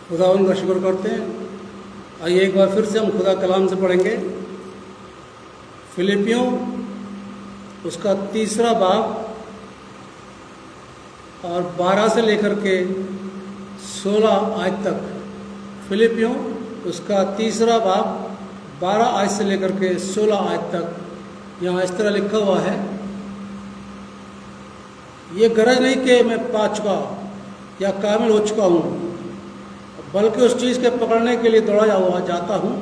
खुदा उनका शुक्र करते हैं। आइए एक बार फिर से हम खुदा कलाम से पढ़ेंगे। फिलिपियों उसका 3रा बाब और 12 से लेकर के 16 आयत तक। फिलिपियों उसका 3रा बाब 12 आयत से लेकर के 16 आयत तक। यहाँ इस तरह लिखा हुआ है, ये गरज नहीं कि मैं पा चुका या कामिल हो चुका हूँ, बल्कि उस चीज़ के पकड़ने के लिए दौड़ा हुआ जाता हूँ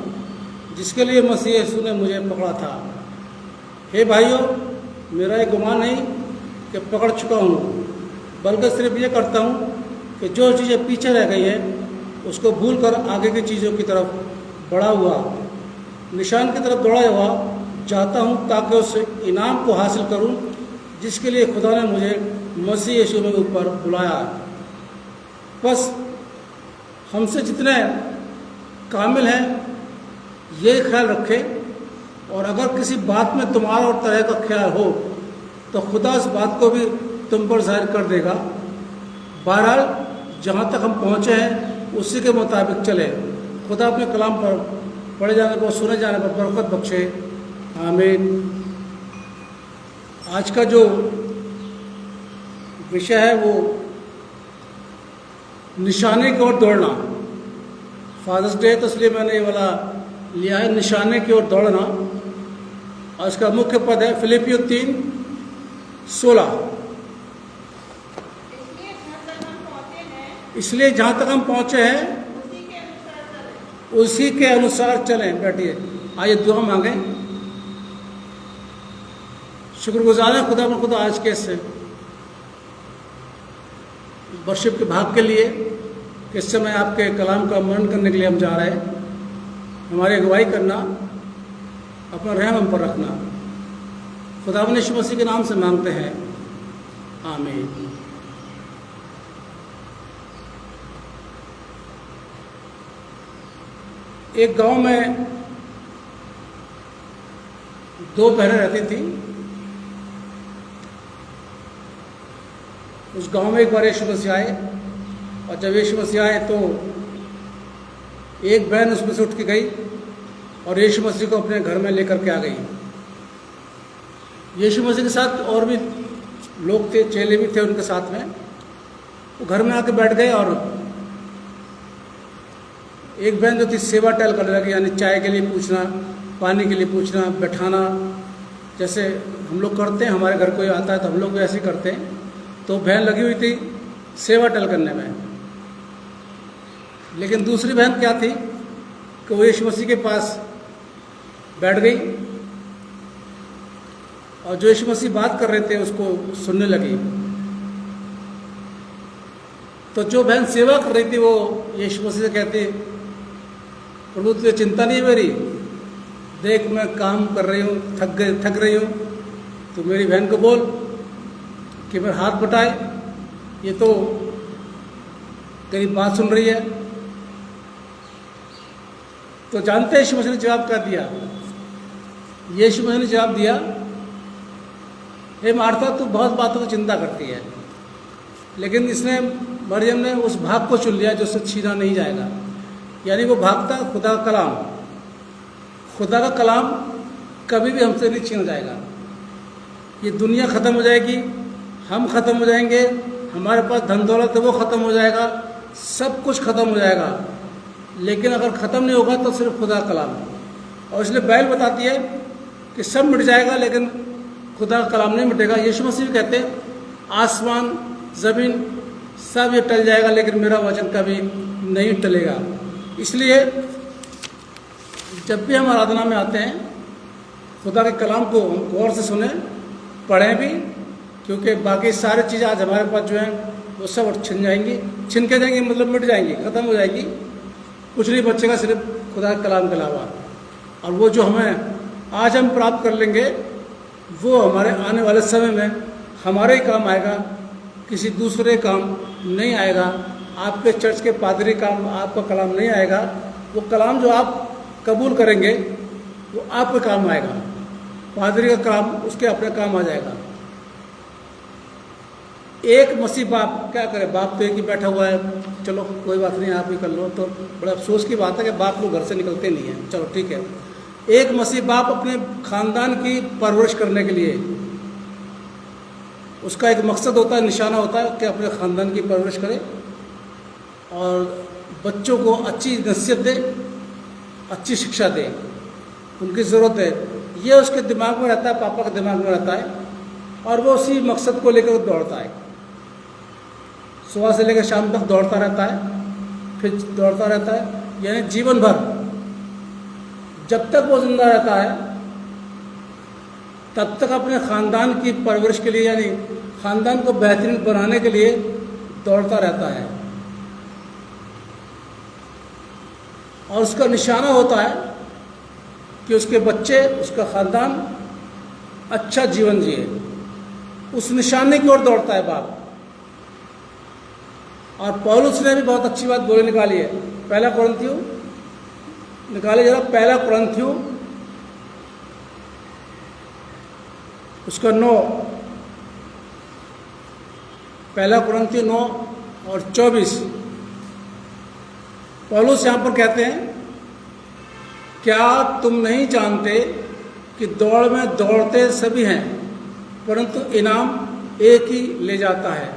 जिसके लिए मसीह यीशु ने मुझे पकड़ा था। हे भाइयों, मेरा ये गुमान नहीं कि पकड़ चुका हूँ, बल्कि सिर्फ ये करता हूँ कि जो चीज़ें पीछे रह गई हैं उसको भूल कर आगे की चीज़ों की तरफ बढ़ा हुआ निशान की तरफ दौड़ा हुआ जाता हूँ, ताकि उस इनाम को हासिल करूँ जिसके लिए खुदा ने मुझे मसीह यीशु में ऊपर बुलाया। बस हमसे जितने कामिल हैं ये ख्याल रखें, और अगर किसी बात में तुम्हारा और तरह का ख्याल हो तो खुदा इस बात को भी तुम पर जाहिर कर देगा। बहरहाल जहाँ तक हम पहुँचे हैं उसी के मुताबिक चले। खुदा अपने कलाम पर पढ़े जाने पर, सुने जाने पर बरकत बख्शे। आमीन। आज का जो विषय है वो निशाने की ओर दौड़ना। फादर्स डे तो इसलिए मैंने ये वाला लिया है, निशाने की ओर दौड़ना। और इसका मुख्य पद है फिलिपियों 3:16। इसलिए जहाँ तक हम पहुँचे हैं उसी के अनुसार चलें। बैठिए, आइए दुआ मांगें। शुक्रगुजार है खुदा खुदा आज के से वर्शिप के भाग के लिए कि इस समय आपके कलाम का मनन करने के लिए हम जा रहे हैं। हमारी अगुवाई करना, अपना रहम हम पर रखना, खुदा यीशु मसीह के नाम से मांगते हैं। आमीन। एक गांव में 2 बहनें रहती थी। उस गांव में एक बार यीशु मसीह आए, और जब यीशु मसीह आए तो एक बहन उसमें से उठ के गई और यीशु मसीह को अपने घर में लेकर के आ गई। यीशु मसीह के साथ और भी लोग थे, चेले भी थे उनके साथ में। वो घर में आके बैठ गए और एक बहन जो थी सेवा टहल करने लगी, यानी चाय के लिए पूछना, पानी के लिए पूछना, बैठाना, जैसे हम लोग करते हैं। हमारे घर कोई आता है तो हम लोग भी ऐसे ही करते हैं। तो बहन लगी हुई थी सेवा टहल करने में। लेकिन दूसरी बहन क्या थी कि वो यीशु मसीह के पास बैठ गई और जो यीशु मसीह बात कर रहे थे उसको सुनने लगी। तो जो बहन सेवा कर रही थी वो यीशु मसीह से कहती, प्रभु तुझे चिंता नहीं है मेरी, देख मैं काम कर रही हूँ, थक रही हूँ, तो मेरी बहन को बोल कि मेरा हाथ बटाए, ये तो तेरी बात सुन रही है। तो जानते हैं यीशु मसीह ने जवाब क्या दिया? यीशु मसीह ने जवाब दिया, हे मार्था तू बहुत बातों की चिंता करती है, लेकिन इसने मरियम ने उस भाग को चुन लिया जो उससे छीना नहीं जाएगा। यानी वो भाग था खुदा का कलाम। खुदा का कलाम कभी भी हमसे नहीं छीना जाएगा। ये दुनिया ख़त्म हो जाएगी, हम ख़त्म हो जाएंगे, हमारे पास धन दौलत है वो ख़त्म हो जाएगा, सब कुछ ख़त्म हो जाएगा, लेकिन अगर ख़त्म नहीं होगा तो सिर्फ खुदा का कलाम। और इसलिए बाइबल बताती है कि सब मिट जाएगा लेकिन खुदा का कलाम नहीं मिटेगा। यीशु मसीह भी कहते हैं आसमान ज़मीन सब ये टल जाएगा लेकिन मेरा वचन कभी नहीं टलेगा। इसलिए जब भी हम आराधना में आते हैं खुदा के कलाम को हम गौर से सुने, पढ़ें भी, क्योंकि बाकी सारी चीज़ें आज हमारे पास जो हैं वो सब छिन जाएंगी, छिन के जाएंगी, मतलब मिट जाएंगी, ख़त्म हो जाएगी, कुछ नहीं बचेगा सिर्फ खुदा के कलाम के अलावा। और वो जो हमें आज हम प्राप्त कर लेंगे वो हमारे आने वाले समय में हमारे ही काम आएगा, किसी दूसरे काम नहीं आएगा। आपके चर्च के पादरी काम आपका कलाम नहीं आएगा। वो कलाम जो आप कबूल करेंगे वो आपके काम आएगा। पादरी का काम उसके अपने काम आ जाएगा। एक मसीह बाप क्या करे, बाप तो एक ही बैठा हुआ है, चलो कोई बात नहीं, आप ही कर लो। तो बड़ा अफसोस की बात है कि बाप लोग घर से निकलते नहीं हैं। चलो ठीक है। एक मसीह बाप अपने ख़ानदान की परवरिश करने के लिए, उसका एक मकसद होता है, निशाना होता है कि अपने ख़ानदान की परवरिश करे और बच्चों को अच्छी नसीहत दे, अच्छी शिक्षा दे, उनकी ज़रूरत है। ये उसके दिमाग में रहता है, पापा के दिमाग में रहता है, और वो उसी मकसद को लेकर दौड़ता है। सुबह से लेकर शाम तक दौड़ता रहता है, फिर दौड़ता रहता है, यानी जीवन भर जब तक वो जिंदा रहता है तब तक अपने ख़ानदान की परवरिश के लिए, यानी ख़ानदान को बेहतरीन बनाने के लिए दौड़ता रहता है। और उसका निशाना होता है कि उसके बच्चे, उसका ख़ानदान अच्छा जीवन जिए। उस निशाने की ओर दौड़ता है बाप। और पौलुस ने भी बहुत अच्छी बात बोली, निकाली है। पहला कुरिन्थियों निकाले जरा, पहला कुरिन्थियों उसका 9, पहला कुरिन्थियों 9 और 24। पौलुस यहाँ पर कहते हैं, क्या तुम नहीं जानते कि दौड़ में दौड़ते सभी हैं, परंतु इनाम एक ही ले जाता है।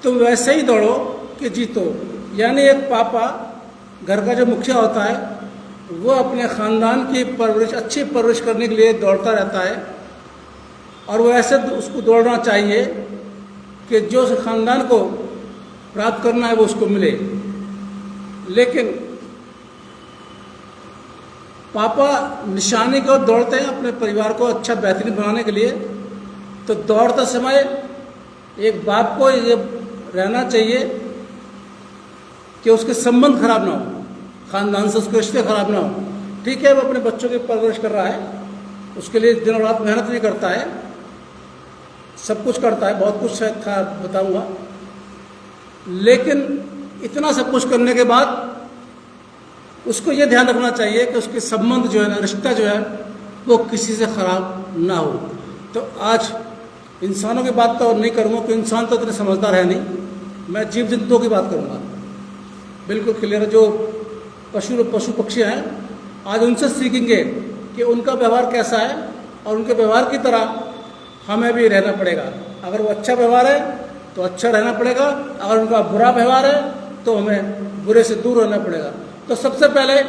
तुम वैसे ही दौड़ो कि जीतो। यानी एक पापा, घर का जो मुखिया होता है, वो अपने ख़ानदान की परवरिश, अच्छी परवरिश करने के लिए दौड़ता रहता है। और वो ऐसे उसको दौड़ना चाहिए कि जो उस ख़ानदान को प्राप्त करना है वो उसको मिले। लेकिन पापा निशाने की ओर दौड़ते हैं अपने परिवार को अच्छा बेहतरीन बनाने के लिए। तो दौड़ते समय एक बाप को ये रहना चाहिए कि उसके संबंध खराब ना हो, ख़ानदान से उसके रिश्ते खराब ना हो। ठीक है, वो अपने बच्चों की परवरिश कर रहा है, उसके लिए दिन और रात मेहनत भी करता है, सब कुछ करता है, बहुत कुछ शायद था बताऊंगा। लेकिन इतना सब कुछ करने के बाद उसको ये ध्यान रखना चाहिए कि उसके संबंध जो है ना, रिश्ता जो है वो किसी से ख़राब ना हो। तो आज इंसानों की बात तो नहीं करूँगा कि इंसान तो इतने समझदार है नहीं, मैं जीव जंतुओं की बात करूँगा। बिल्कुल क्लियर है। जो पशु पक्षी हैं, आज उनसे सीखेंगे कि उनका व्यवहार कैसा है, और उनके व्यवहार की तरह हमें भी रहना पड़ेगा। अगर वो अच्छा व्यवहार है तो अच्छा रहना पड़ेगा, अगर उनका बुरा व्यवहार है तो हमें बुरे से दूर रहना पड़ेगा। तो सबसे पहले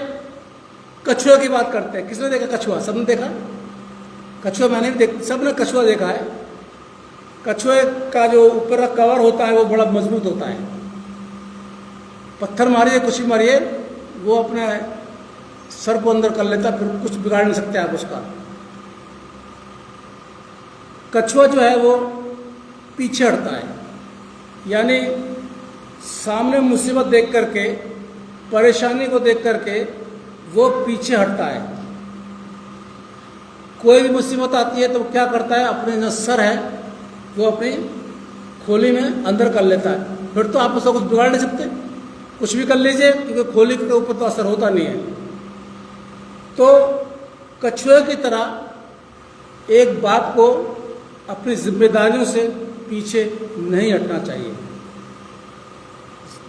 कछुए की बात करते हैं। किसने देखा कछुआ? सबने देखा कछुआ? मैंने भी सबने कछुआ देखा है। कछुए का जो ऊपर का कवर होता है वो बड़ा मजबूत होता है। पत्थर मारिए, कुछ भी मारिए, वो अपने सर को अंदर कर लेता है, फिर कुछ बिगाड़ नहीं सकते आप उसका। कछुआ जो है वो पीछे हटता है, यानी सामने मुसीबत देख करके, परेशानी को देख करके वो पीछे हटता है। कोई भी मुसीबत आती है तो क्या करता है, अपने जो सर है वो अपनी खोली में अंदर कर लेता है। फिर तो आप उसका कुछ बिगाड़ नहीं सकते, कुछ भी कर लीजिए, क्योंकि खोली के ऊपर तो असर होता नहीं है। तो कछुए की तरह एक बाप को अपनी जिम्मेदारियों से पीछे नहीं हटना चाहिए।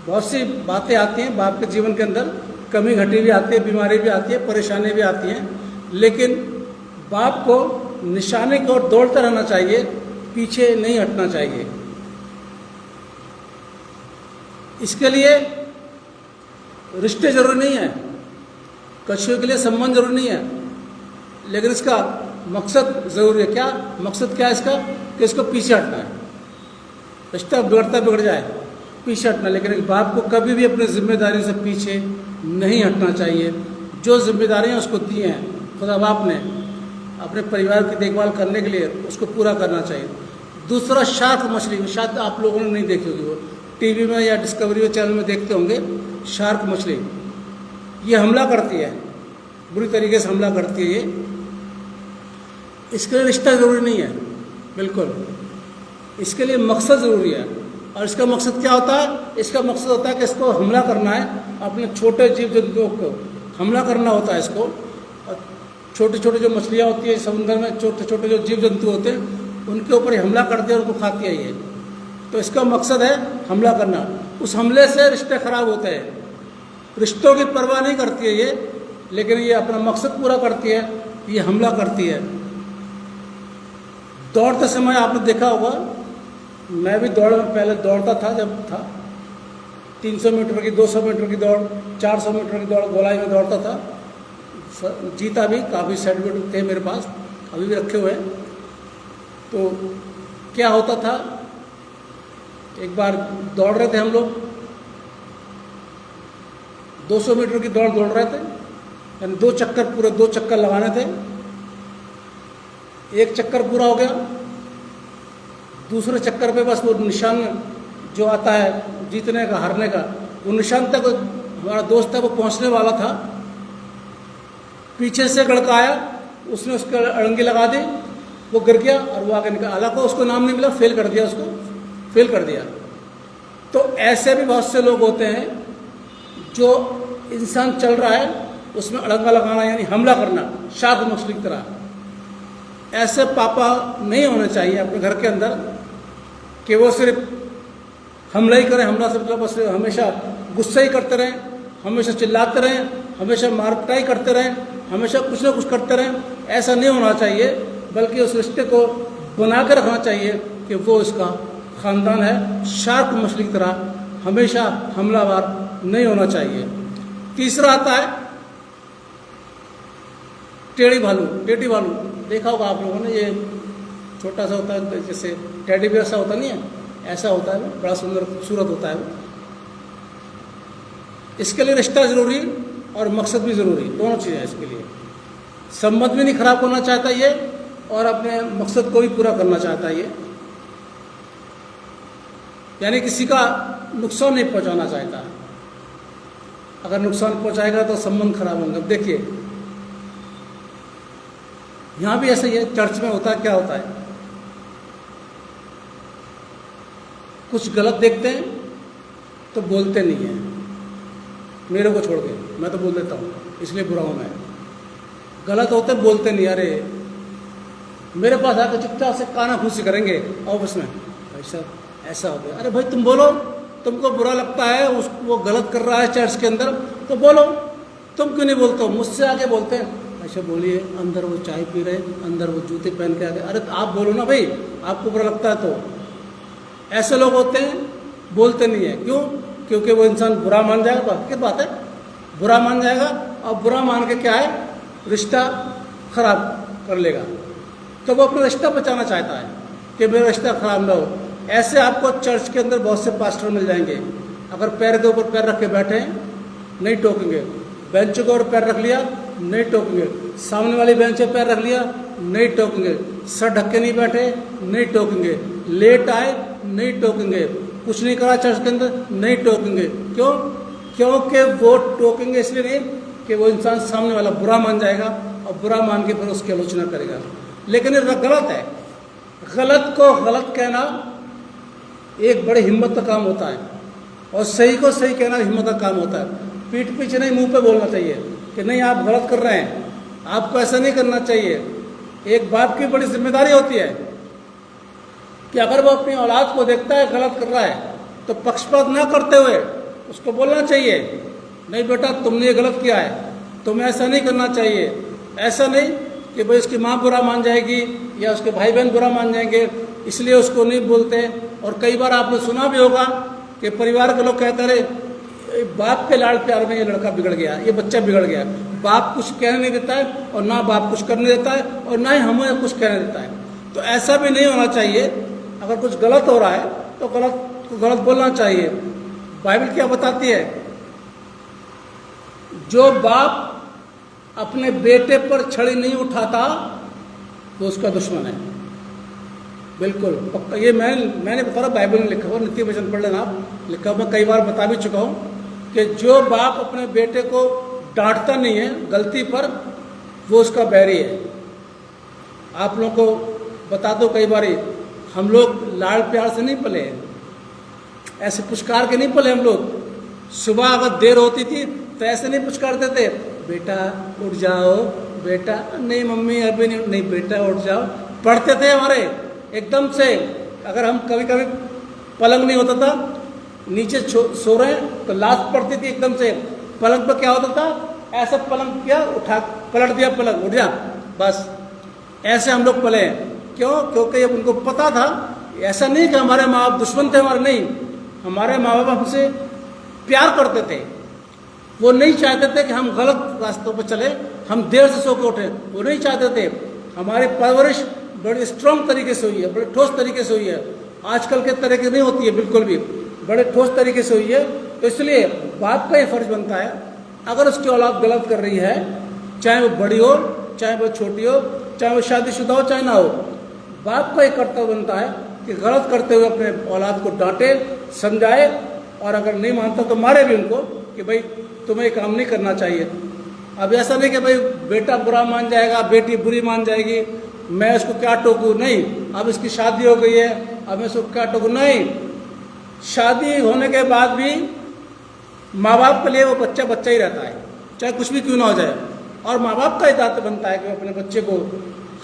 बहुत सी बातें आती हैं बाप के जीवन के अंदर, कमी घटी भी आती है, बीमारी भी आती है, परेशानी भी आती हैं, लेकिन बाप को निशाने की ओर दौड़ता रहना चाहिए, पीछे नहीं हटना चाहिए। इसके लिए रिश्ते जरूरी नहीं है, कछुए के लिए संबंध जरूरी नहीं है, लेकिन इसका मकसद जरूरी है। क्या मकसद क्या है इसका? कि इसको पीछे हटना है। रिश्ता बिगड़ता बिगड़ जाए, पीछे हटना, लेकिन एक बाप को कभी भी अपनी जिम्मेदारी से पीछे नहीं हटना चाहिए। जो जिम्मेदारियां उसको दी हैं खुदा बाप ने अपने परिवार की देखभाल करने के लिए, उसको पूरा करना चाहिए। दूसरा, शार्क मछली, शायद आप लोगों ने नहीं देखी होगी, वो टीवी में या डिस्कवरी चैनल में देखते होंगे। शार्क मछली ये हमला करती है, बुरी तरीके से हमला करती है। ये इसके लिए रिश्ता ज़रूरी नहीं है, बिल्कुल। इसके लिए मकसद ज़रूरी है। और इसका मकसद क्या होता है? इसका मकसद होता है कि इसको हमला करना है, अपने छोटे जीव जंतुओं को हमला करना होता है इसको। और छोटी छोटी जो मछलियाँ होती है समुद्र में, छोटे छोटे जो जीव जंतु होते हैं, उनके ऊपर हमला करते हैं, उनको खाती है ये। तो इसका मकसद है हमला करना। उस हमले से रिश्ते खराब होते हैं। रिश्तों की परवाह नहीं करती है ये, लेकिन ये अपना मकसद पूरा करती है, ये हमला करती है। दौड़ते समय आपने देखा होगा, मैं भी दौड़ में पहले दौड़ता था, जब था 300 मीटर की, 200 मीटर की दौड़, 400 मीटर की दौड़ गोलाई में दौड़ता था, जीता भी, काफ़ी सर्टिफिकेट थे मेरे पास, अभी भी रखे हुए हैं। तो क्या होता था, एक बार दौड़ रहे थे हम लोग, 200 मीटर की दौड़ रहे थे, यानी 2 चक्कर, पूरे 2 चक्कर लगाने थे। एक चक्कर पूरा हो गया, दूसरे चक्कर पे बस वो निशान जो आता है जीतने का, हारने का, वो निशान तक हमारा दोस्त है वो पहुंचने वाला था। पीछे से लड़का आया, उसने उसके अड़ंगी लगा दी, वो गिर गया और वो आगे निकल, हालांकि उसको नाम नहीं मिला, फेल कर दिया, उसको फेल कर दिया। तो ऐसे भी बहुत से लोग होते हैं, जो इंसान चल रहा है उसमें अड़ंगा लगाना, यानी हमला करना, शार्क मछली की तरह। ऐसे पापा नहीं होने चाहिए अपने घर के अंदर कि वो सिर्फ हमला ही करें, हमला से मतलब बस हमेशा गुस्सा ही करते रहें, हमेशा चिल्लाते रहें, हमेशा मार पिटाई करते रहें, हमेशा कुछ ना कुछ करते रहें। ऐसा नहीं होना चाहिए, बल्कि उस रिश्ते को बना कर रखना चाहिए कि वो इसका ख़ानदान है, शार्क मछली की तरह हमेशा हमलावर नहीं होना चाहिए। तीसरा आता है टेढ़ी भालू, टेढ़ी भालू। देखा होगा आप लोगों ने, ये छोटा सा होता है, जैसे टेडी बियर सा होता नहीं है, ऐसा होता है, बड़ा सुंदर खूबसूरत होता है वो। इसके लिए रिश्ता ज़रूरी और मकसद भी ज़रूरी, दोनों चीज़ें हैं इसके लिए। संबंध भी नहीं खराब होना चाहता ये, और अपने मकसद को भी पूरा करना चाहता ये, यानी किसी का नुकसान नहीं पहुंचाना चाहता। अगर नुकसान पहुंचाएगा तो संबंध खराब होंगे। अब देखिए, यहाँ भी ऐसा ही है, चर्च में होता है, क्या होता है, कुछ गलत देखते हैं तो बोलते नहीं हैं, मेरे को छोड़ के, मैं तो बोल देता हूँ, इसलिए बुरा हूँ मैं। गलत होते बोलते नहीं, अरे मेरे पास आकर चुपचाप से काना फूसी करेंगे ऑफिस में, भाई साहब ऐसा हो गया, अरे भाई तुम बोलो, तुमको बुरा लगता है वो गलत कर रहा है चर्च के अंदर, तो बोलो, तुम क्यों नहीं बोलते हो? मुझसे आगे बोलते हैं, ऐसा बोलिए, अंदर वो चाय पी रहे, अंदर वो जूते पहन के आ गए, अरे तो आप बोलो ना भाई, आपको बुरा लगता है तो। ऐसे लोग होते हैं, बोलते नहीं है, क्यों? क्योंकि वो इंसान बुरा मान जाएगा, किस बात है, बुरा मान जाएगा, और बुरा मान के क्या है, रिश्ता खराब कर लेगा। तो वो अपना रिश्ता बचाना चाहता है कि मेरा रिश्ता खराब ना हो। ऐसे आपको चर्च के अंदर बहुत से पास्टर मिल जाएंगे, अगर पैर के ऊपर पैर रख के बैठे हैं, नहीं टोकेंगे, बेंच के ऊपर पैर रख लिया, नहीं टोकेंगे, सामने वाली बेंच पे पैर रख लिया, नहीं टोकेंगे, सर ढक के नहीं बैठे, नहीं टोकेंगे, लेट आए, नहीं टोकेंगे, कुछ नहीं करा चर्च के अंदर, नहीं टोकेंगे। क्यों? क्योंकि वो टोकेंगे इसलिए नहीं कि वो इंसान सामने वाला बुरा मान जाएगा, और बुरा मान के फिर उसकी आलोचना करेगा। लेकिन ये गलत है, गलत को गलत कहना एक बड़ी हिम्मत का काम होता है, और सही को सही कहना हिम्मत का काम होता है। पीठ पीछे नहीं, मुंह पे बोलना चाहिए कि नहीं आप गलत कर रहे हैं, आपको ऐसा नहीं करना चाहिए। एक बाप की बड़ी जिम्मेदारी होती है कि अगर वो अपनी औलाद को देखता है गलत कर रहा है, तो पक्षपात ना करते हुए उसको बोलना चाहिए, नहीं बेटा तुमने ये गलत किया है, तुम्हें ऐसा नहीं करना चाहिए। ऐसा नहीं कि भाई उसकी माँ बुरा मान जाएगी या उसके भाई बहन बुरा मान जाएंगे, इसलिए उसको नहीं बोलते। और कई बार आपने सुना भी होगा कि परिवार के लोग कहते रहे, बाप के लाड़ प्यार में ये लड़का बिगड़ गया, ये बच्चा बिगड़ गया, बाप कुछ कहने नहीं देता है, और ना बाप कुछ करने देता है, और ना ही हमें कुछ कहने देता है। तो ऐसा भी नहीं होना चाहिए। अगर कुछ गलत हो रहा है तो गलत बोलना चाहिए। बाइबल क्या बताती है? जो बाप अपने बेटे पर छड़ी नहीं उठाता तो उसका दुश्मन है। बिल्कुल पक्का, ये मैंने बता रहा, बाइबल में लिखा हुआ, नित्य वचन पढ़ लेना आप, लिखा हुआ, मैं कई बार बता भी चुका हूँ कि जो बाप अपने बेटे को डांटता नहीं है गलती पर, वो उसका बैरी है। आप लोगों को बता दो, कई बार हम लोग लाड़ प्यार से नहीं पले, ऐसे पुचकार के नहीं पले हम लोग। सुबह अगर देर होती थी तो ऐसे नहीं पुचकारते थे, बेटा उठ जाओ, बेटा नहीं मम्मी अभी नहीं बेटा उठ जाओ। पढ़ते थे हमारे एकदम से, अगर हम कभी कभी पलंग नहीं होता था नीचे सो रहे हैं तो लात पड़ती थी एकदम से। पलंग पर क्या होता था, ऐसा पलंग किया, उठा पलट दिया, पलंग उठ जा, बस ऐसे हम लोग पले हैं। क्यों? क्योंकि उनको पता था, ऐसा नहीं कि हमारे माँ बाप दुश्मन थे हमारे, नहीं, हमारे माँ बाप हमसे प्यार करते थे। वो नहीं चाहते थे कि हम गलत रास्तों पर चले, हम देर से सो के उठे, वो नहीं चाहते थे। हमारी परवरिश बड़ी स्ट्रांग तरीके से हुई है, बड़े ठोस तरीके से हुई है, आजकल के तरीके नहीं होती है बिल्कुल भी, बड़े ठोस तरीके से हुई है। तो इसलिए बाप का ये फर्ज बनता है, अगर उसकी औलाद गलत कर रही है, चाहे वो बड़ी हो, चाहे वो छोटी हो, चाहे वो शादीशुदा हो, चाहे ना हो, बाप का ये कर्तव्य बनता है कि गलत करते हुए अपने औलाद को डांटे, समझाए, और अगर नहीं मानता तो मारे भी उनको कि भाई तुम्हें ये काम नहीं करना चाहिए। अब ऐसा नहीं कि भाई बेटा बुरा मान जाएगा, बेटी बुरी मान जाएगी, मैं इसको क्या टोकूं, नहीं। अब इसकी शादी हो गई है, अब मैं इसको क्या टोकूं, नहीं। शादी होने के बाद भी माँ बाप के लिए वो बच्चा बच्चा ही रहता है, चाहे कुछ भी क्यों ना हो जाए। और माँ बाप का ही दायित्व बनता है कि वो अपने बच्चे को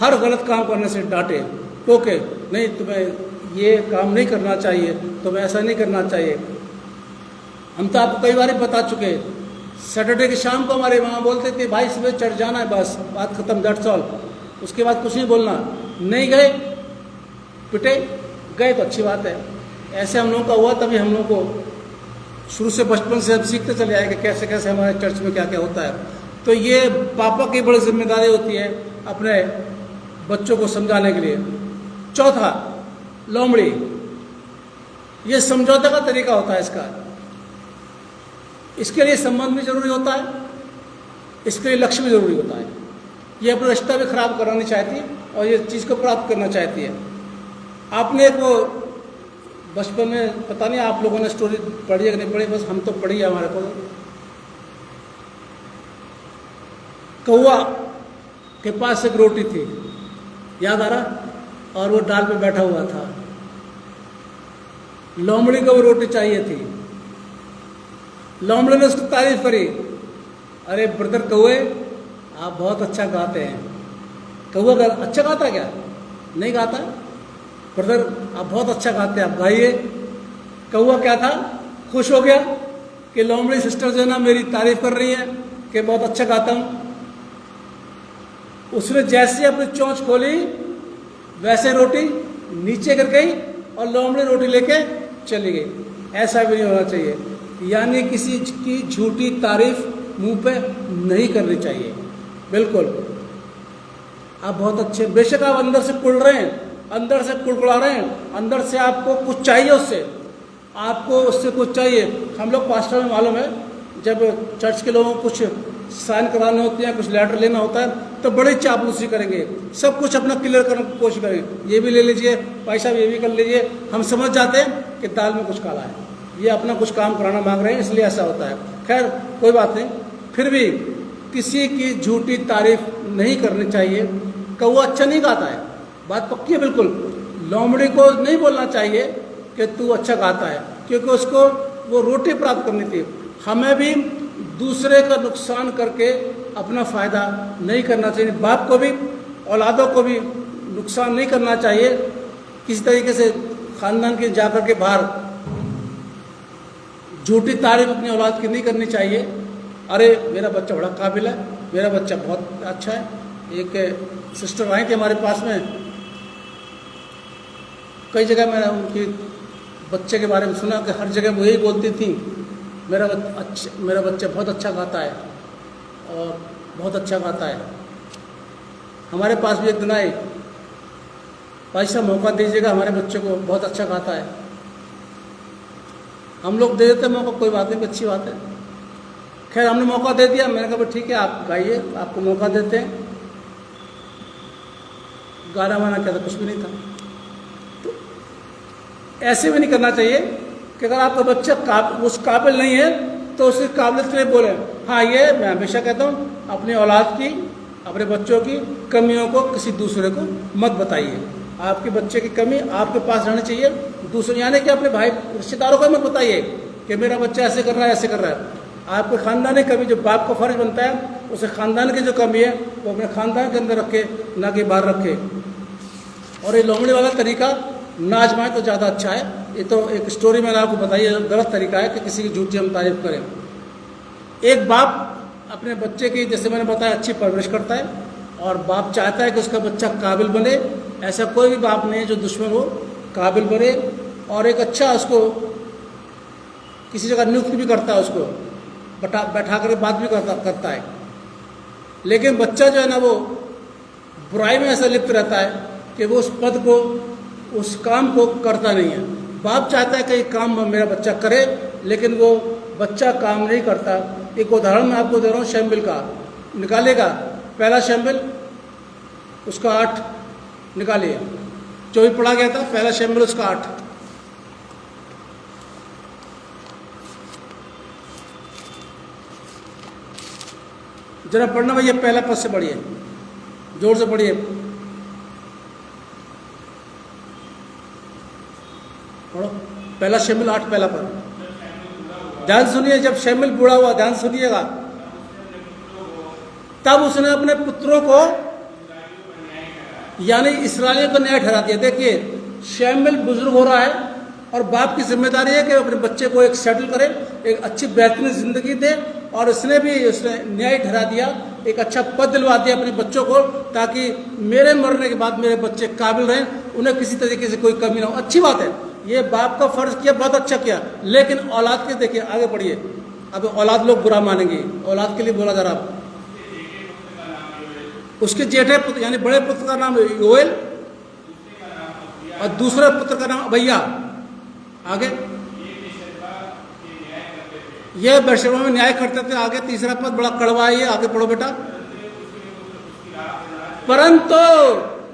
हर गलत काम करने से डांटे, टोके, नहीं तुम्हें ये काम नहीं करना चाहिए, तुम्हें ऐसा नहीं करना चाहिए। हम तो आपको कई बार बता चुके, सैटरडे की शाम को हमारे माँ बोलते थे भाई सुबह चढ़ जाना है, बस बात खत्म, दैट्स ऑल, उसके बाद कुछ नहीं बोलना। नहीं गए पिटे, गए तो अच्छी बात है। ऐसे हम लोगों का हुआ, तभी हम लोगों को शुरू से बचपन से हम सीखते चले आए कि कैसे कैसे हमारे चर्च में क्या क्या होता है। तो ये पापा की बड़ी जिम्मेदारी होती है अपने बच्चों को समझाने के लिए। चौथा, लोमड़ी, ये समझौते का तरीका होता है इसका। इसके लिए संबंध भी जरूरी होता है, इसके लिए लक्ष्य भी जरूरी होता है। ये अपना रिश्ता भी खराब करना नहीं चाहती और ये चीज़ को प्राप्त करना चाहती है। आपने एक वो बचपन में, पता नहीं आप लोगों ने स्टोरी पढ़ी है कि नहीं पढ़ी, बस हम तो पढ़ी है हमारे को। कौवा के पास एक रोटी थी, याद आ रहा, और वो डाल पे बैठा हुआ था। लोमड़ी को वो रोटी चाहिए थी। लोमड़ी ने उसकी तारीफ करी, अरे ब्रदर कौवे, आप बहुत अच्छा गाते हैं। कौवा अच्छा गाता क्या? नहीं गाता। ब्रदर आप बहुत अच्छा गाते हैं, आप गाइए। कौवा क्या था, खुश हो गया कि लोमड़ी सिस्टर जो है ना मेरी तारीफ कर रही है कि बहुत अच्छा गाता हूँ। उसने जैसे अपनी चोंच खोली वैसे रोटी नीचे गिर गई और लोमड़ी रोटी लेके चली गई। ऐसा भी नहीं होना चाहिए, यानी किसी की झूठी तारीफ मुंह पे नहीं करनी चाहिए, बिल्कुल। आप बहुत अच्छे, बेशक आप अंदर से कुड़ रहे हैं, अंदर से कुड़कुड़ा रहे हैं, अंदर से आपको कुछ चाहिए, उससे आपको उससे कुछ चाहिए। हम लोग पास्टर में मालूम है, जब चर्च के लोगों को कुछ साइन कराने होते हैं, कुछ लेटर लेना होता है, तो बड़ी चापलूसी करेंगे, सब कुछ अपना क्लियर करने की कोशिश करेंगे। ये भी ले लीजिए, पैसा भी ये भी कर लीजिए। हम समझ जाते हैं कि दाल में कुछ काला है, ये अपना कुछ काम कराना मांग रहे हैं, इसलिए ऐसा होता है। खैर कोई बात नहीं, फिर भी किसी की झूठी तारीफ नहीं करनी चाहिए। कौवा अच्छा नहीं गाता है, बात पक्की है बिल्कुल। लोमड़ी को नहीं बोलना चाहिए कि तू अच्छा गाता है, क्योंकि उसको वो रोटी प्राप्त करनी थी। हमें भी दूसरे का नुकसान करके अपना फ़ायदा नहीं करना चाहिए। बाप को भी, औलादों को भी नुकसान नहीं करना चाहिए। किसी तरीके से ख़ानदान के जाकर के बाहर झूठी तारीफ अपनी औलाद की नहीं करनी चाहिए। अरे मेरा बच्चा बड़ा काबिल है, मेरा बच्चा बहुत अच्छा है। एक सिस्टर आई थी हमारे पास में, कई जगह मैंने उनके बच्चे के बारे में सुना कि हर जगह वो यही बोलती थी, मेरा बच्चा बहुत अच्छा गाता है और बहुत अच्छा गाता है। हमारे पास भी एक दिन आए, भाई साहब मौका दीजिएगा, हमारे बच्चे को बहुत अच्छा गाता है। हम लोग दे देते मौका, कोई बात नहीं, अच्छी बात है। खैर हमने मौका दे दिया, मैंने कहा ठीक है आप गाइए, आपको मौका देते हैं। गाना वाना क्या था, कुछ भी नहीं था। तो ऐसे भी नहीं करना चाहिए कि अगर आपका बच्चा उस काबिल नहीं है तो उसकी काबिलियत के लिए बोले। हाँ, ये मैं हमेशा कहता हूँ, अपनी औलाद की, अपने बच्चों की कमियों को किसी दूसरे को मत बताइए। आपके बच्चे की कमी आपके पास रहनी चाहिए, दूसरे यानी कि अपने भाई रिश्तेदारों को मत बताइए कि मेरा बच्चा ऐसे कर रहा है, ऐसे कर रहा है। आपके ख़ानदानी कमी, जो बाप का फ़र्ज बनता है, उसे ख़ानदान की जो कमी है वो अपने ख़ानदान के अंदर रखे, ना कि बाहर रखे। और ये लोमड़ी वाला तरीका ना आजमाएं तो ज़्यादा अच्छा है। ये तो एक स्टोरी मैंने आपको बताई है, गलत तरीका है कि किसी की झूठी हम तारीफ करें। एक बाप अपने बच्चे की, जैसे मैंने बताया, अच्छी परवरिश करता है और बाप चाहता है कि उसका बच्चा काबिल बने। ऐसा कोई भी बाप नहीं है जो दुश्मन हो, काबिल बने और एक अच्छा उसको किसी जगह नियुक्त भी करता है, उसको बैठा कर बात भी करता है। लेकिन बच्चा जो है ना, वो बुराई में ऐसा लिप्त रहता है कि वो उस पद को, उस काम को करता नहीं है। बाप चाहता है कि ये काम मेरा बच्चा करे, लेकिन वो बच्चा काम नहीं करता। एक उदाहरण मैं आपको दे रहा हूँ शैम्बिल का। निकालेगा पहला शैम्बिल, उसका 8 निकालिए, जो भी पढ़ा गया था, पहला शैम्बिल उसका 8। जरा पढ़ना भैया, पहला पद से पढ़िए, जोर से पढ़िए। पढ़ो, पहला शैम्बिल 8, पहला पद। ध्यान सुनिए, जब शैम्बिल बूढ़ा हुआ, ध्यान सुनिएगा, तब उसने अपने पुत्रों को यानी इस्राएलियों को न्याय ठहरा दिया। देखिए, शैम्बिल बुजुर्ग हो रहा है और बाप की जिम्मेदारी है कि अपने बच्चे को एक सेटल करे, एक अच्छी बेहतरीन जिंदगी दे, और उसने न्याय ठहरा दिया, एक अच्छा पद दिलवा दिया अपने बच्चों को, ताकि मेरे मरने के बाद मेरे बच्चे काबिल रहें, उन्हें किसी तरीके से कोई कमी ना हो। अच्छी बात है, ये बाप का फर्ज किया, बहुत अच्छा किया। लेकिन औलाद के, देखिए आगे बढ़िए, अब औलाद लोग बुरा मानेंगे, औलाद के लिए बोला जा रहा। उसके जेठे पुत्र यानी बड़े पुत्र का नाम योएल और दूसरे पुत्र का नाम अबैया। आगे, ये बेर्शेबा में न्याय करते थे। आगे तीसरा पद बड़ा कड़वा है, आगे पढ़ो बेटा। परंतु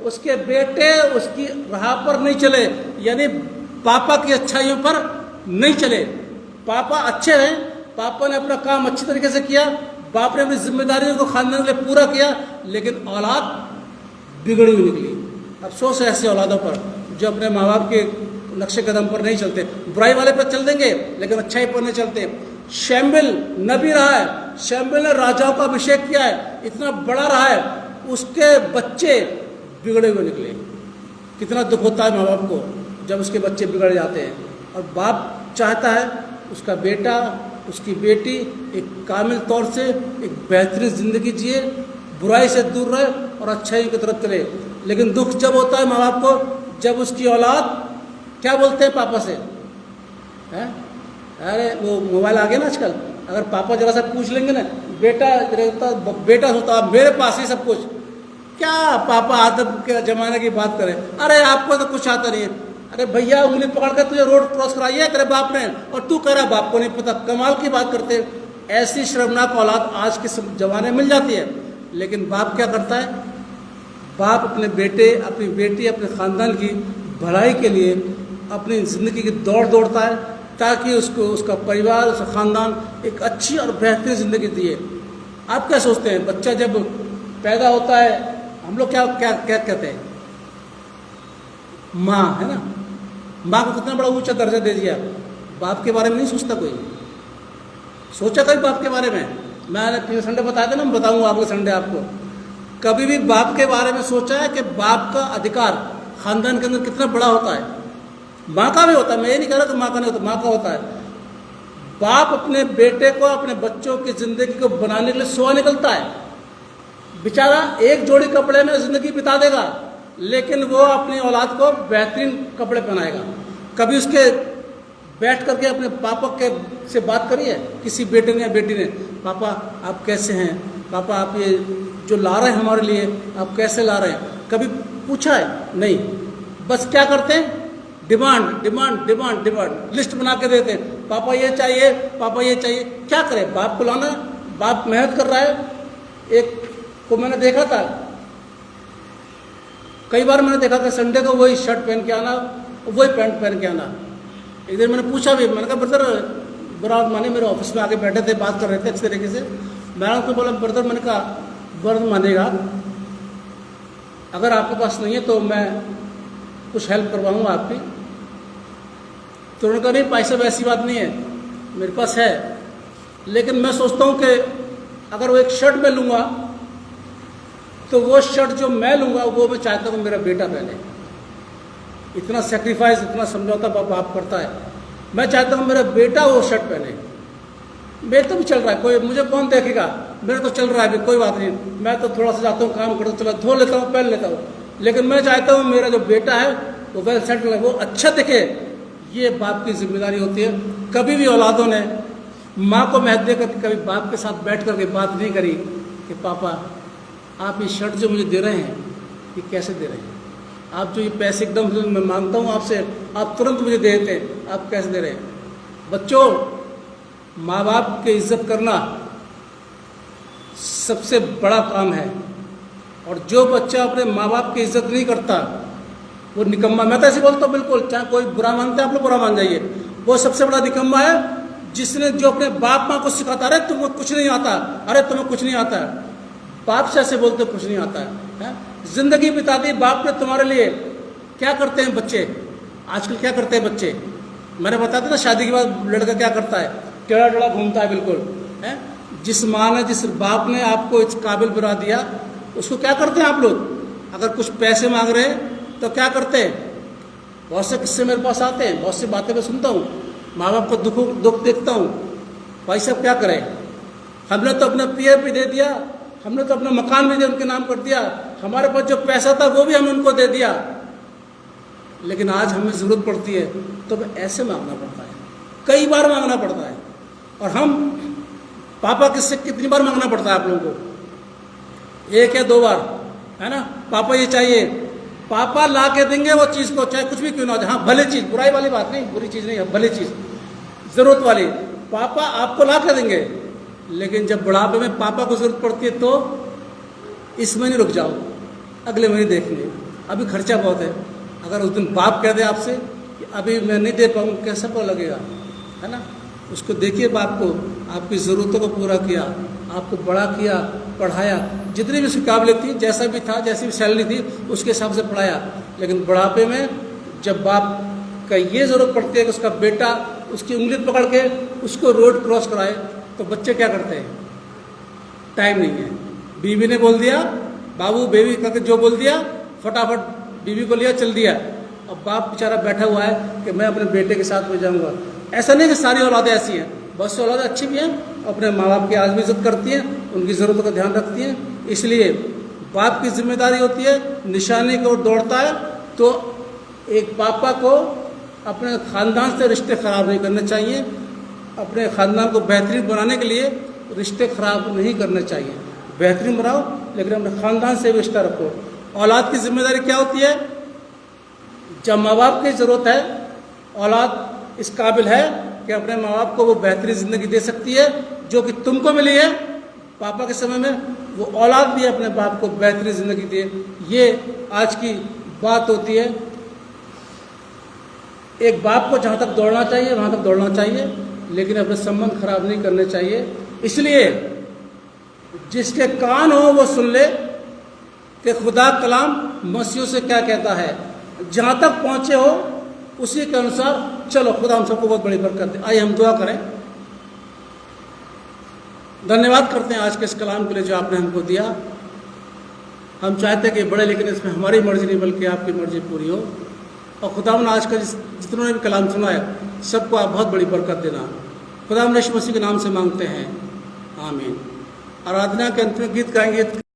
उसके बेटे उसकी राह पर नहीं चले, यानी पापा की अच्छाइयों पर नहीं चले। पापा अच्छे हैं, पापा ने अपना काम अच्छी तरीके से किया, बाप ने अपनी जिम्मेदारियों को खानदान के लिए पूरा किया, लेकिन औलाद बिगड़ी हुई निकली। अफसोस है ऐसे औलादों पर जो अपने माँ बाप के नक्शे कदम पर नहीं चलते। बुराई वाले पर चल देंगे, लेकिन अच्छाई पर नहीं चलते। शैम्बिल नबी रहा है, शैम्बिल ने राजाओं का अभिषेक किया है, इतना बड़ा रहा है, उसके बच्चे बिगड़े हुए निकले। कितना दुख होता है माँ बाप को जब उसके बच्चे बिगड़ जाते हैं। और बाप चाहता है उसका बेटा, उसकी बेटी एक कामिल तौर से एक बेहतरीन ज़िंदगी जिए, बुराई से दूर रहे और अच्छाई की तरफ चले। लेकिन दुख जब होता है माँ बाप को, जब उसकी औलाद क्या बोलते हैं पापा से, हैं? अरे वो मोबाइल आ गया ना आजकल, अगर पापा जरा सा पूछ लेंगे ना, बेटा होता मेरे पास ही सब कुछ, क्या पापा आदम के ज़माने की बात करें, अरे आपको तो कुछ आता नहीं है, अरे भैया उंगली पकड़ कर तुझे रोड क्रॉस कराई है तेरे बाप ने, और तू कह रहा बाप को नहीं पता। कमाल की बात करते हैं। ऐसी शर्मनाक औलाद आज के ज़माने में मिल जाती है। लेकिन बाप क्या करता है, बाप अपने बेटे, अपनी बेटी, अपने ख़ानदान की भलाई के लिए अपनी ज़िंदगी की दौड़ दौड़ता है, ताकि उसको, उसका परिवार, उसका ख़ानदान एक अच्छी और बेहतरीन ज़िंदगी दिए। आप क्या सोचते हैं, बच्चा जब पैदा होता है, हम लोग क्या क्या क्या कहते हैं, माँ है ना, माँ को कितना बड़ा ऊंचा दर्जा दे दिया। बाप के बारे में नहीं सोचता कोई, सोचा कभी बाप के बारे में? मैंने पिछले संडे बताया था ना, मैं बताऊंगा अगले संडे आपको। कभी भी बाप के बारे में सोचा है कि बाप का अधिकार खानदान के अंदर कितना बड़ा होता है? माँ का भी होता है, मैं ये नहीं कह रहा कि माँ का नहीं होता, माँ का होता है। बाप अपने बेटे को, अपने बच्चों की जिंदगी को बनाने के लिए सुबह निकलता है। बेचारा एक जोड़ी कपड़े में जिंदगी बिता देगा, लेकिन वो अपनी औलाद को बेहतरीन कपड़े पहनाएगा। कभी उसके बैठ करके अपने पापा के से बात करी है किसी बेटे ने या बेटी ने, पापा आप कैसे हैं, पापा आप ये जो ला रहे हैं हमारे लिए आप कैसे ला रहे हैं, कभी पूछा है? नहीं। बस क्या करते हैं, demand demand demand demand, list बना के देते हैं, पापा ये चाहिए, पापा ये चाहिए। क्या करें, बाप को लाना, बाप मेहनत कर रहा है। एक को मैंने देखा था, कई बार मैंने देखा कि संडे को वही शर्ट पहन के आना, वही पैंट पहन के आना। एक दिन मैंने पूछा भी, मैंने कहा ब्रदर, बराबर माने मेरे ऑफिस में आके बैठे थे, बात कर रहे थे अच्छे तरीके से। मैंने उनको बोला ब्रदर, मैंने कहा ब्रदर मानेगा, अगर आपके पास नहीं है तो मैं कुछ हेल्प करवाऊँगा आपकी। तो उन्होंने कहा नहीं पैसे वैसी बात नहीं है, मेरे पास है, लेकिन मैं सोचता हूँ कि अगर वो एक शर्ट मैं लूँगा तो वो शर्ट जो मैं लूँगा वो मैं चाहता हूँ मेरा बेटा पहने। इतना सेक्रीफाइस, इतना समझौता बाप करता है। मैं चाहता हूँ मेरा बेटा वो शर्ट पहने। मेरे तो भी चल रहा है, कोई मुझे कौन देखेगा, मेरा तो चल रहा है अभी, कोई बात नहीं, मैं तो थोड़ा सा जाता हूँ, काम करता हूँ, चला धो लेता हूँ, पहन लेता हूँ। लेकिन मैं चाहता हूँ मेरा जो बेटा है वो वेल सेटल है, वो अच्छा दिखे। ये बाप की जिम्मेदारी होती है। कभी भी औलादों ने माँ को महत्व देकर कभी बाप के साथ बैठ कर के बात नहीं करी कि पापा आप ये शर्ट जो मुझे दे रहे हैं ये कैसे दे रहे हैं, आप जो ये पैसे एकदम से मैं मांगता हूँ आपसे, आप तुरंत मुझे दे देते हैं, आप कैसे दे रहे हैं। बच्चों, माँ बाप की इज्जत करना सबसे बड़ा काम है। और जो बच्चा अपने माँ बाप की इज्जत नहीं करता वो निकम्मा, मैं तो ऐसे बोलता हूँ, बिल्कुल, चाहे कोई बुरा मानते हैं आप लोग बुरा मान जाइए, वो सबसे बड़ा निकम्मा है जिसने जो अपने बाप माँ को सिखाता, अरे तुम्हें कुछ नहीं आता, अरे तुम्हें कुछ नहीं आता है। बाप से ऐसे बोलते कुछ नहीं आता है? जिंदगी बिता दी बाप ने तुम्हारे लिए। क्या करते हैं बच्चे आजकल, क्या करते हैं बच्चे? मैंने बताया था शादी के बाद लड़का क्या करता है, टेढ़ा टेढ़ा घूमता है, बिल्कुल है। जिस माँ ने, जिस बाप ने आपको इस काबिल बना दिया, उसको क्या करते हैं आप लोग? अगर कुछ पैसे मांग रहे हैं तो क्या करते हैं? बहुत से किस्से मेरे पास आते हैं, बहुत सी बातें मैं सुनता हूँ, माँ बाप को दुख देखता हूँ। भाई साहब क्या करें, हमने तो अपना पीएफ भी दे दिया, हमने तो अपना मकान भी उनके नाम कर दिया, हमारे पास जो पैसा था वो भी हमने उनको दे दिया, लेकिन आज हमें ज़रूरत पड़ती है तो हमें ऐसे मांगना पड़ता है, कई बार मांगना पड़ता है। और हम पापा किससे कितनी बार मांगना पड़ता है आप लोगों को? 1 या 2 बार, है ना? पापा ये चाहिए, पापा ला के देंगे वो चीज़ को, चाहे कुछ भी क्यों ना हो जाए। हाँ, भले चीज़, बुराई वाली बात नहीं, बुरी चीज़ नहीं है, भले चीज़, ज़रूरत वाली, पापा आपको ला के देंगे। लेकिन जब बुढ़ापे में पापा को ज़रूरत पड़ती है तो इस महीने रुक जाओ, अगले महीने देखेंगे, अभी खर्चा बहुत है। अगर उस दिन बाप कह दे आपसे कि अभी मैं नहीं दे पाऊँ, कैसा पता लगेगा, है ना? उसको देखिए, बाप को आपकी ज़रूरतों को पूरा किया, आपको बड़ा किया, पढ़ाया, जितनी भी उसकी काबिलियत थी, जैसा भी था, जैसी भी सैलरी थी, उसके हिसाब से पढ़ाया। लेकिन बुढ़ापे में जब बाप का ये ज़रूरत पड़ती है कि उसका बेटा उसकी उंगली पकड़ के उसको रोड क्रॉस कराए, तो बच्चे क्या करते हैं? टाइम नहीं है, बीवी ने बोल दिया, बाबू बेबी करके जो बोल दिया, फटाफट बीवी को लिया, चल दिया। अब बाप बेचारा बैठा हुआ है कि मैं अपने बेटे के साथ में जाऊँगा। ऐसा नहीं कि सारी औलादें ऐसी हैं, बहुत सी औलादें अच्छी भी हैं, अपने माँ बाप की आज भी इज्जत करती हैं, उनकी ज़रूरतों का ध्यान रखती हैं। इसलिए बाप की जिम्मेदारी होती है, निशाने की ओर दौड़ता है तो एक पापा को अपने ख़ानदान से रिश्ते ख़राब नहीं करने चाहिए, अपने ख़ानदान को बेहतरीन बनाने के लिए रिश्ते ख़राब नहीं करने चाहिए। बेहतरीन बनाओ, लेकिन अपने ख़ानदान से भी रिश्ता रखो। औलाद की जिम्मेदारी क्या होती है? जब माँ बाप की ज़रूरत है, औलाद इस काबिल है कि अपने माँ बाप को वो बेहतरीन ज़िंदगी दे सकती है जो कि तुमको मिली है पापा के समय में, वो औलाद भी अपने बाप को बेहतरीन ज़िंदगी दे। ये आज की बात होती है। एक बाप को जहाँ तक दौड़ना चाहिए वहाँ तक दौड़ना चाहिए, लेकिन अपने संबंध खराब नहीं करने चाहिए। इसलिए जिसके कान हो वो सुन ले कि खुदा कलाम मसीहों से क्या कहता है। जहाँ तक पहुँचे हो उसी के अनुसार चलो। खुदा हम सबको बहुत बड़ी बरकत दे। आइए हम दुआ करें। धन्यवाद करते हैं आज के इस कलाम के लिए जो आपने हमको दिया। हम चाहते हैं कि बड़े, लेकिन इसमें हमारी मर्जी नहीं बल्कि आपकी मर्जी पूरी हो। और खुदावन आज का जितनों ने भी कलाम सुना है सबको आप बहुत बड़ी बरकत देना। खुदावन यीशु मसीह के नाम से मांगते हैं, आमीन। आराधना के अंत में गीत गाएंगे।